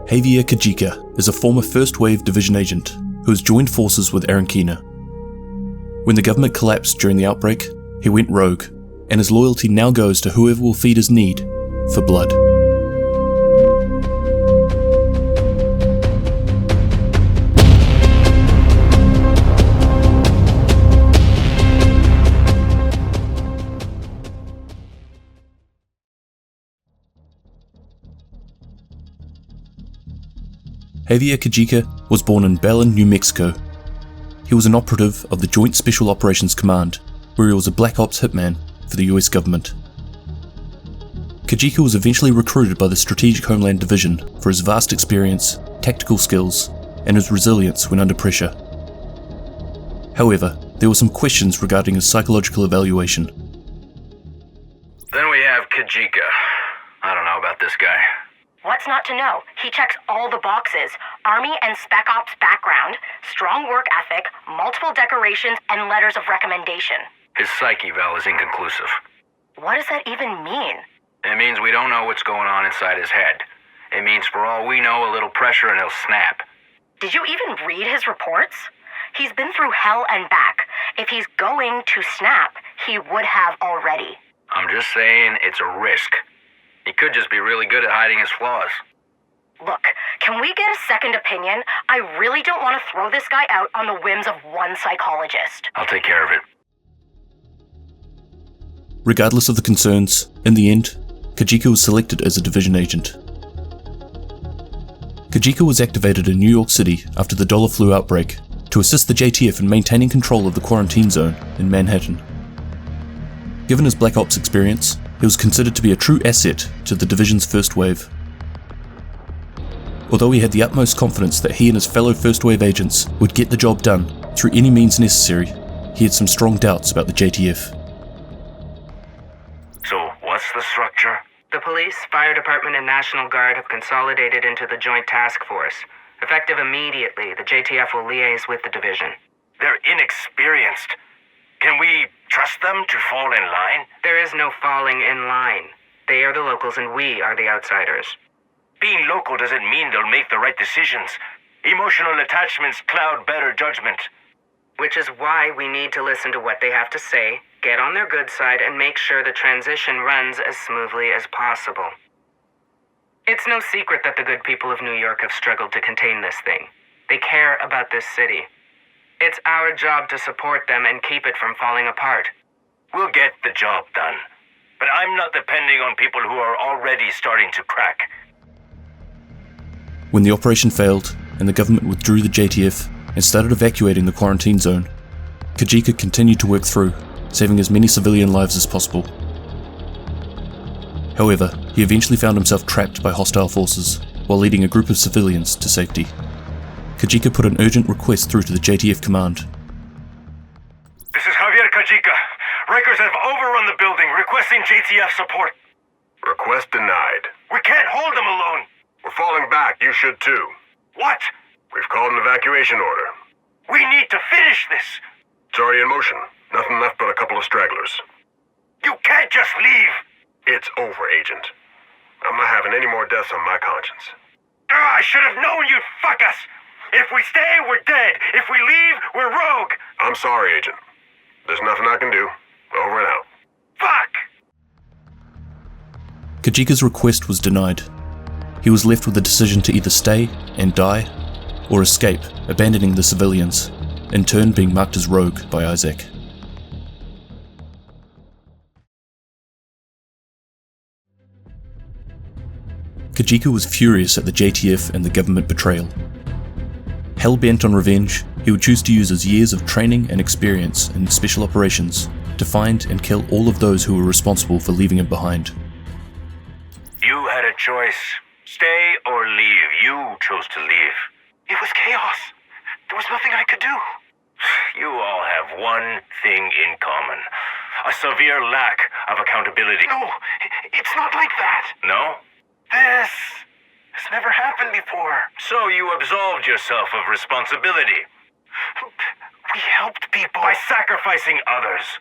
Javier Kajika is a former First Wave Division agent who has joined forces with Arankina. When the government collapsed during the outbreak, he went rogue, and his loyalty now goes to whoever will feed his need for blood. Javier Kajika was born in Belen, New Mexico. He was an operative of the Joint Special Operations Command, where he was a Black Ops hitman for the US government. Kajika was eventually recruited by the Strategic Homeland Division for his vast experience, tactical skills, and his resilience when under pressure. However, there were some questions regarding his psychological evaluation. Then we have Kajika. I don't know about this guy. What's not to know? He checks all the boxes. Army and Spec Ops background, strong work ethic, multiple decorations, and letters of recommendation. His psych eval is inconclusive. What does that even mean? It means we don't know what's going on inside his head. It means for all we know, a little pressure and he'll snap. Did you even read his reports? He's been through hell and back. If he's going to snap, he would have already. I'm just saying it's a risk. He could just be really good at hiding his flaws. Look, can we get a second opinion? I really don't want to throw this guy out on the whims of one psychologist. I'll take care of it. Regardless of the concerns, in the end, Kajika was selected as a division agent. Kajika was activated in New York City after the dollar flu outbreak to assist the JTF in maintaining control of the quarantine zone in Manhattan. Given his Black Ops experience, he was considered to be a true asset to the division's first wave. Although he had the utmost confidence that he and his fellow first wave agents would get the job done through any means necessary, he had some strong doubts about the JTF. So, what's the structure? The police, fire department, and National Guard have consolidated into the Joint Task Force. Effective immediately, the JTF will liaise with the division. They're inexperienced. Can we trust them to fall in line? There is no falling in line. They are the locals and we are the outsiders. Being local doesn't mean they'll make the right decisions. Emotional attachments cloud better judgment. Which is why we need to listen to what they have to say, get on their good side, and make sure the transition runs as smoothly as possible. It's no secret that the good people of New York have struggled to contain this thing. They care about this city. It's our job to support them and keep it from falling apart. We'll get the job done. But I'm not depending on people who are already starting to crack. When the operation failed and the government withdrew the JTF and started evacuating the quarantine zone, Kajika continued to work through, saving as many civilian lives as possible. However, he eventually found himself trapped by hostile forces while leading a group of civilians to safety. Kajika put an urgent request through to the JTF command. This is Javier Kajika. Rikers have overrun the building, requesting JTF support. Request denied. We can't hold them alone. We're falling back. You should too. What? We've called an evacuation order. We need to finish this. It's already in motion. Nothing left but a couple of stragglers. You can't just leave. It's over, Agent. I'm not having any more deaths on my conscience. I should have known you'd fuck us. If we stay, we're dead. If we leave, we're rogue. I'm sorry, Agent. There's nothing I can do. Over and out. Fuck! Kajika's request was denied. He was left with the decision to either stay and die, or escape, abandoning the civilians, in turn being marked as rogue by Isaac. Kajika was furious at the JTF and the government betrayal. Hell-bent on revenge, he would choose to use his years of training and experience in special operations to find and kill all of those who were responsible for leaving him behind. You had a choice. Stay or leave. You chose to leave. It was chaos. There was nothing I could do. You all have one thing in common. A severe lack of accountability. No, it's not like that. No? This has never happened before. So you absolved yourself of responsibility. We helped people. By sacrificing others.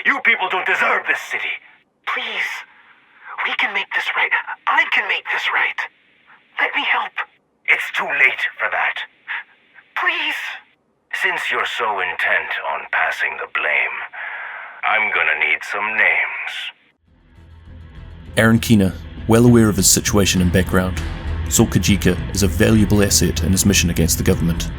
You people don't deserve this city. Please, we can make this right. I can make this right. Let me help. It's too late for that. Please. Since you're so intent on passing the blame, I'm gonna need some names. Aaron Keener, well aware of his situation and background, saw Kajika as a valuable asset in his mission against the government.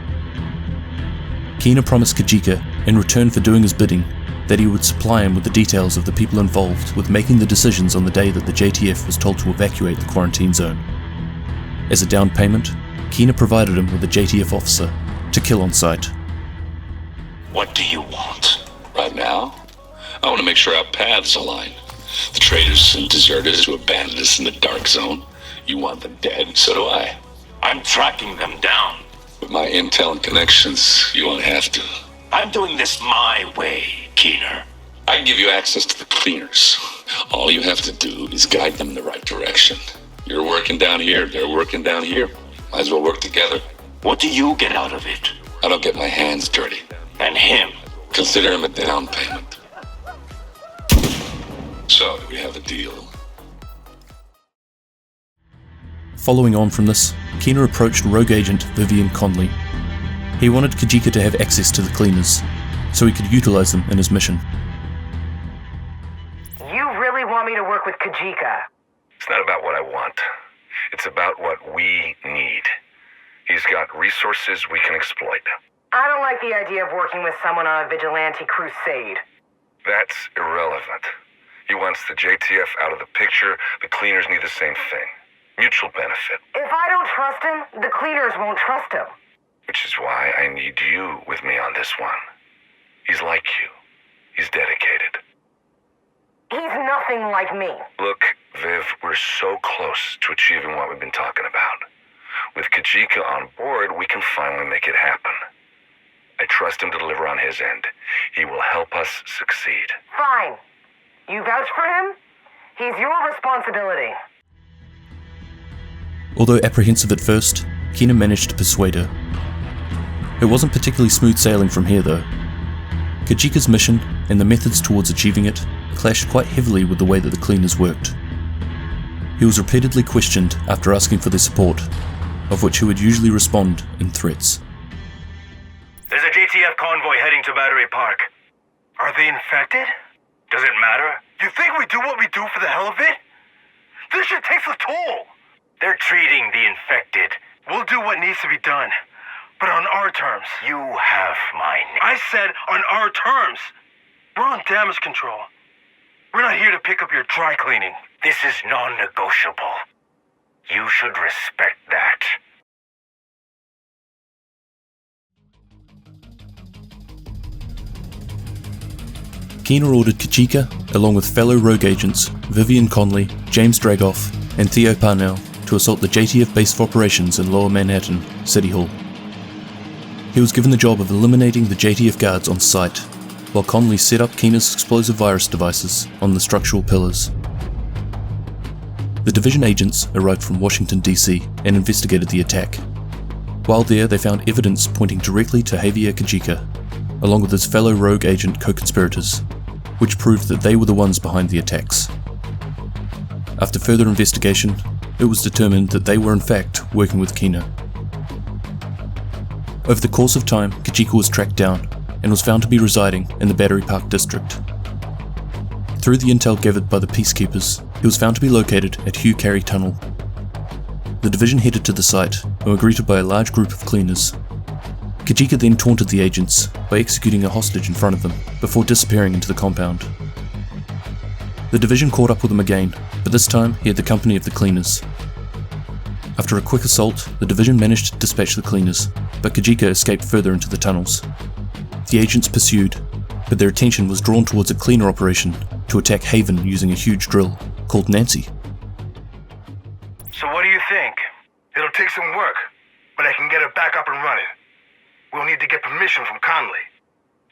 Keener promised Kajika, in return for doing his bidding, that he would supply him with the details of the people involved with making the decisions on the day that the JTF was told to evacuate the quarantine zone. As a down payment, Keener provided him with a JTF officer to kill on sight. What do you want? Right now? I want to make sure our paths align. The traitors and deserters who abandoned us in the dark zone. You want them dead, so do I. I'm tracking them down. With my intel and connections, you won't have to. I'm doing this my way, Keener. I can give you access to the cleaners. All you have to do is guide them in the right direction. You're working down here, they're working down here. Might as well work together. What do you get out of it? I don't get my hands dirty. And him? Consider him a down payment. So, do we have a deal? Following on from this, Keener approached rogue agent Vivian Conley. He wanted Kajika to have access to the cleaners, so he could utilize them in his mission. You really want me to work with Kajika? It's not about what I want. It's about what we need. He's got resources we can exploit. I don't like the idea of working with someone on a vigilante crusade. That's irrelevant. He wants the JTF out of the picture. The cleaners need the same thing. Mutual benefit. If I don't trust him, the cleaners won't trust him. Which is why I need you with me on this one. He's like you. He's dedicated. He's nothing like me. Look, Viv, we're so close to achieving what we've been talking about. With Kajika on board, we can finally make it happen. I trust him to deliver on his end. He will help us succeed. Fine. You vouch for him? He's your responsibility. Although apprehensive at first, Keener managed to persuade her. It wasn't particularly smooth sailing from here though. Kajika's mission and the methods towards achieving it clashed quite heavily with the way that the cleaners worked. He was repeatedly questioned after asking for their support, of which he would usually respond in threats. There's a JTF convoy heading to Battery Park. Are they infected? Does it matter? You think we do what we do for the hell of it? This shit takes a toll. They're treating the infected. We'll do what needs to be done, but on our terms. You have my name. I said on our terms. We're on damage control. We're not here to pick up your dry cleaning. This is non-negotiable. You should respect that. Keener ordered Kajika, along with fellow rogue agents Vivian Conley, James Dragoff, and THEO PARNELL, to assault the JTF base of operations in Lower Manhattan, City Hall. He was given the job of eliminating the JTF guards on site, while Conley set up Keener's explosive virus devices on the structural pillars. The division agents arrived from Washington, D.C. and investigated the attack. While there, they found evidence pointing directly to Javier Kajika, along with his fellow rogue agent co-conspirators, which proved that they were the ones behind the attacks. After further investigation, it was determined that they were in fact working with Keener. Over the course of time, Kajika was tracked down and was found to be residing in the Battery Park district. Through the intel gathered by the peacekeepers, he was found to be located at Hugh Carey Tunnel. The division headed to the site and were greeted by a large group of cleaners. Kajika then taunted the agents by executing a hostage in front of them before disappearing into the compound. The division caught up with him again, but this time he had the company of the cleaners. After a quick assault, the division managed to dispatch the cleaners, but Kajika escaped further into the tunnels. The agents pursued, but their attention was drawn towards a cleaner operation to attack Haven using a huge drill called Nancy. So what do you think? It'll take some work, but I can get it back up and running. We'll need to get permission from Conley.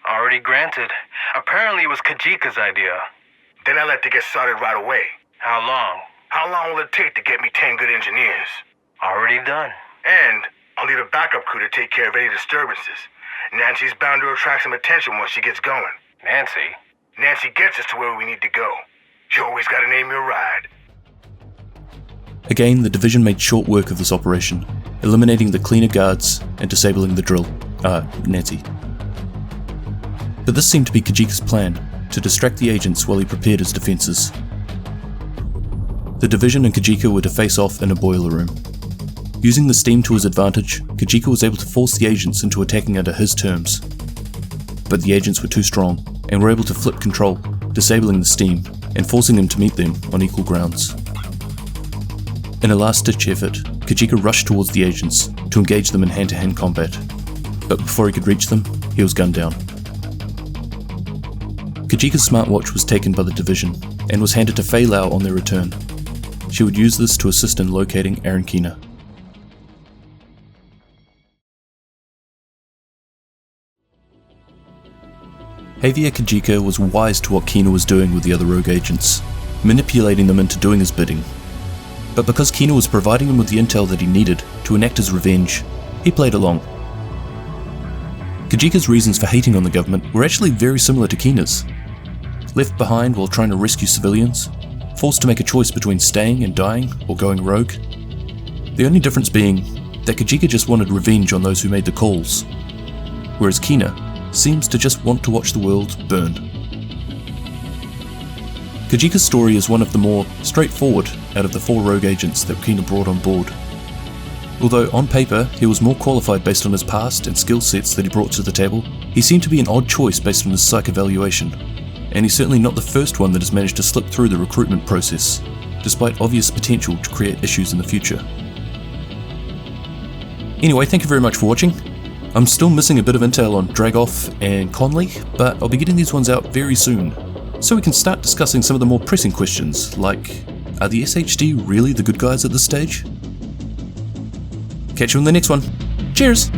Already granted. Apparently it was Kajika's idea. Then I'll have to get started right away. How long? How long will it take to get me 10 good engineers? Already done. And I'll need a backup crew to take care of any disturbances. Nancy's bound to attract some attention once she gets going. Nancy? Nancy gets us to where we need to go. You always gotta name your ride. Again, the division made short work of this operation, eliminating the cleaner guards and disabling the drill, Nancy. But this seemed to be Kajika's plan, to distract the agents while he prepared his defences. The Division and Kajika were to face off in a boiler room. Using the steam to his advantage, Kajika was able to force the agents into attacking under his terms. But the agents were too strong, and were able to flip control, disabling the steam, and forcing them to meet them on equal grounds. In a last-ditch effort, Kajika rushed towards the agents to engage them in hand-to-hand combat, but before he could reach them, he was gunned down. Kajika's smartwatch was taken by the Division, and was handed to Fei Lao on their return. She would use this to assist in locating Aaron Keener. Javier Kajika was wise to what Keener was doing with the other rogue agents, manipulating them into doing his bidding. But because Keener was providing him with the intel that he needed to enact his revenge, he played along. Kajika's reasons for hating on the government were actually very similar to Keener's. Left behind while trying to rescue civilians, forced to make a choice between staying and dying or going rogue. The only difference being that Kajika just wanted revenge on those who made the calls, whereas Keener seems to just want to watch the world burn. Kajika's story is one of the more straightforward out of the 4 rogue agents that Keener brought on board. Although on paper he was more qualified based on his past and skill sets that he brought to the table, he seemed to be an odd choice based on his psych evaluation, and he's certainly not the first one that has managed to slip through the recruitment process, despite obvious potential to create issues in the future. Anyway, thank you very much for watching. I'm still missing a bit of intel on Dragoff and Conley, but I'll be getting these ones out very soon, so we can start discussing some of the more pressing questions, like, are the SHD really the good guys at this stage? Catch you in the next one. Cheers!